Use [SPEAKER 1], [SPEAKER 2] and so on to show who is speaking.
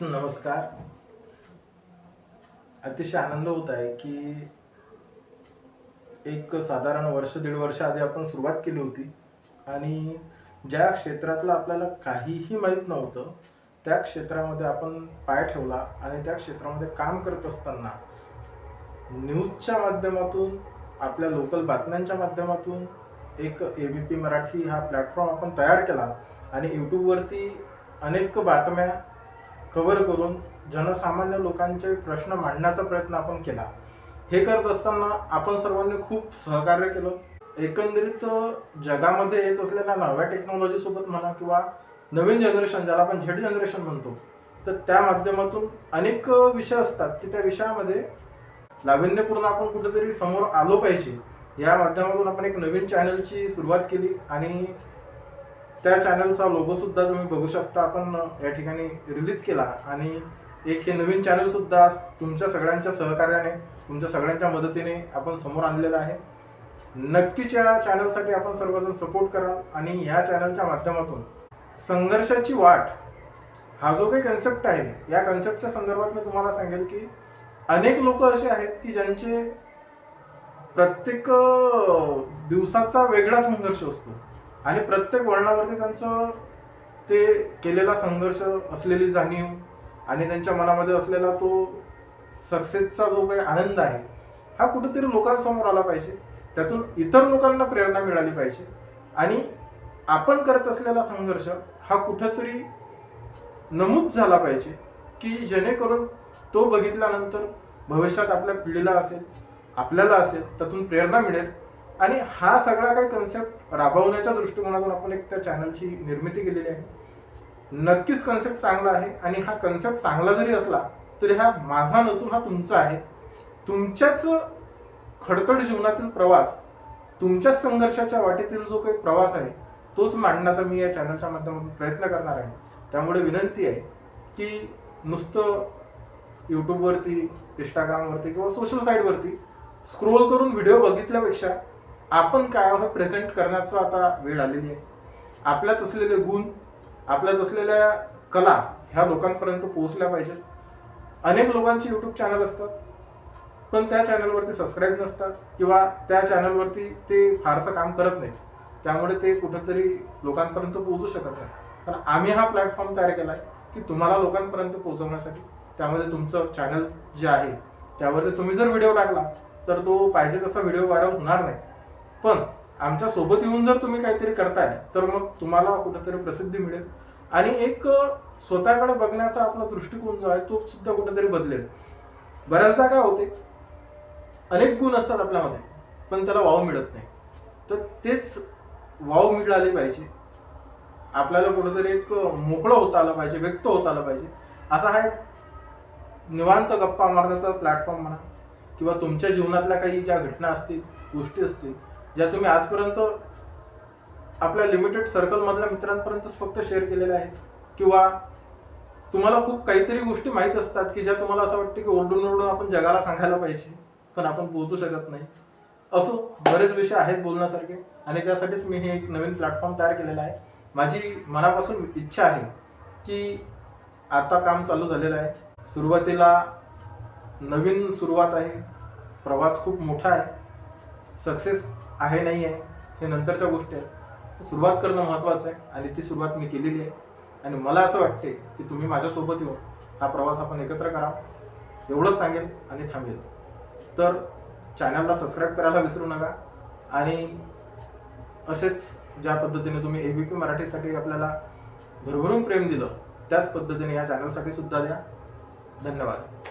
[SPEAKER 1] नमस्कार. अतिशय आनंद होत आहे की एक साधारण वर्ष दीड वर्ष आधी आपण सुरुवात केली होती आणि ज्या क्षेत्रातलं आपल्याला काहीही माहीत नव्हतं त्या क्षेत्रामध्ये आपण पाय ठेवला आणि त्या क्षेत्रामध्ये काम करत असताना न्यूजच्या माध्यमातून, आपल्या लोकल बातम्यांच्या माध्यमातून एक एबीपी मराठी हा प्लॅटफॉर्म आपण तयार केला आणि यूट्यूबवरती अनेक बातम्या कव्हर करून जनसामान्य लोकांचे प्रश्न मांडण्याचा प्रयत्न आपण केला. हे करत असताना आपण सर्वांनी खूप सहकार्य केलं. एकंदरीत जगामध्ये येत असलेल्या नव्या टेक्नॉलॉजी सोबत म्हणा किंवा नवीन जनरेशन ज्याला आपण झेड जनरेशन म्हणतो, तर त्या माध्यमातून अनेक विषय असतात की त्या विषयामध्ये नाविन्यपूर्ण आपण कुठेतरी समोर आलो पाहिजे. या माध्यमातून आपण एक नवीन चॅनलची सुरुवात केली आणि त्या चॅनलचा लोगो सुद्धा तुम्ही बघू शकता. आपण या ठिकाणी रिलीज केला आणि एक हे नवीन चॅनल सुद्धा तुमच्या सगळ्यांच्या सहकार्याने, तुमच्या सगळ्यांच्या मदतीने आपण समोर आणलेलं आहे. नक्कीच या चॅनलसाठी आपण सर्वजण सपोर्ट कराल आणि या चॅनलच्या माध्यमातून संघर्षाची वाट हा जो काही कन्सेप्ट आहे, या कन्सेप्टच्या संदर्भात मी तुम्हाला सांगेल की अनेक लोक असे आहेत की ज्यांचे प्रत्येक दिवसाचा वेगळा संघर्ष असतो आणि प्रत्येक वळणावरती त्यांचं ते केलेला संघर्ष, असलेली जाणीव आणि त्यांच्या मनामध्ये असलेला तो सक्सेसचा जो काही आनंद आहे हा कुठेतरी लोकांसमोर आला पाहिजे. त्यातून इतर लोकांना प्रेरणा मिळाली पाहिजे आणि आपण करत असलेला संघर्ष हा कुठेतरी नमूद झाला पाहिजे की जेणेकरून तो बघितल्यानंतर भविष्यात आपल्या पिढीला असेल, आपल्याला असेल, त्यातून प्रेरणा मिळेल. आणि हा सगळा काही कन्सेप्ट राबवण्याच्या दृष्टिकोनातून आपण एक त्या चॅनलची निर्मिती केलेली आहे. नक्कीच कन्सेप्ट चांगला आहे आणि हा कन्सेप्ट चांगला जरी असला तरी हा माझा नसून हा तुमचा आहे. तुमच्याच खडतड जीवनातील प्रवास, तुमच्याच संघर्षाच्या वाटेतील जो काही प्रवास आहे तोच मांडण्याचा मी या चॅनलच्या माध्यमातून प्रयत्न करणार आहे. त्यामुळे विनंती आहे की नुसतं यूट्यूबवरती, इंस्टाग्रामवरती किंवा सोशल साईटवरती स्क्रोल करून व्हिडिओ बघितल्यापेक्षा आपण काय आहोत प्रेझेंट करण्याचा आता वेळ आलेली आहे. आपल्यात असलेले गुण, आपल्यात असलेल्या कला ह्या लोकांपर्यंत पोहोचल्या पाहिजेत. अनेक लोकांची यूट्यूब चॅनल असतात पण त्या चॅनलवरती सबस्क्राईब नसतात किंवा त्या चॅनलवरती ते फारसं काम करत नाहीत. त्यामुळे ते कुठेतरी लोकांपर्यंत पोहोचू शकत नाही. पण आम्ही हा प्लॅटफॉर्म तयार केला आहे की तुम्हाला लोकांपर्यंत पोहोचवण्यासाठी. त्यामध्ये तुमचं चॅनल जे आहे त्यावरती तुम्ही जर व्हिडिओ टाकला तर तो पाहिजे तसा व्हिडिओ व्हायरल होणार नाही. पण आमच्या सोबत येऊन जर तुम्ही काहीतरी करताय तर मग तुम्हाला कुठेतरी प्रसिद्धी मिळेल आणि एक स्वतःकडे बघण्याचा आपला दृष्टिकोन जो आहे तो सुद्धा कुठेतरी बदलेल. बऱ्याचदा काय होते, अनेक गुण असतात आपल्यामध्ये पण त्याला वाव मिळत नाही. तर तेच वाव मिळाली पाहिजे. आपल्याला कुठेतरी एक मोकळं होता आलं पाहिजे, व्यक्त होता आलं पाहिजे. असा हा एक निवांत गप्पा मारण्याचा प्लॅटफॉर्म म्हणा किंवा तुमच्या जीवनातल्या काही ज्या घटना असतील, गोष्टी असतील ज्या तुम्ही आजपर्यंत आपल्या लिमिटेड सर्कल मधल्या मित्रांपर्यंतच फक्त शेअर केलेल्या आहेत किंवा तुम्हाला खूप काहीतरी गोष्टी माहीत असतात की ज्या तुम्हाला असं वाटतं की ओरडून ओरडून आपण जगाला सांगायला पाहिजे पण आपण पोहोचू शकत नाही. असो, बरेच विषय आहेत बोलण्यासारखे आणि त्यासाठीच मी हे एक नवीन प्लॅटफॉर्म तयार केलेला आहे. माझी मनापासून इच्छा आहे की आता काम चालू झालेलं आहे. सुरुवातीला नवीन सुरुवात आहे, प्रवास खूप मोठा आहे. सक्सेस आहे नाही आहे हे नंतरच्या गोष्टी आहेत. सुरुवात करणं महत्त्वाचं आहे आणि ती सुरुवात मी केलेली आहे आणि मला असं वाटते की तुम्ही माझ्यासोबत येऊन हा प्रवास आपण एकत्र करा. एवढंच सांगेल आणि थांबेल. तर चॅनलला सबस्क्राईब करायला विसरू नका आणि असेच ज्या पद्धतीने तुम्ही एबीपी मराठीसाठी आपल्याला भरभरून प्रेम दिलं त्याच पद्धतीने या चॅनलसाठी सुद्धा द्या. धन्यवाद.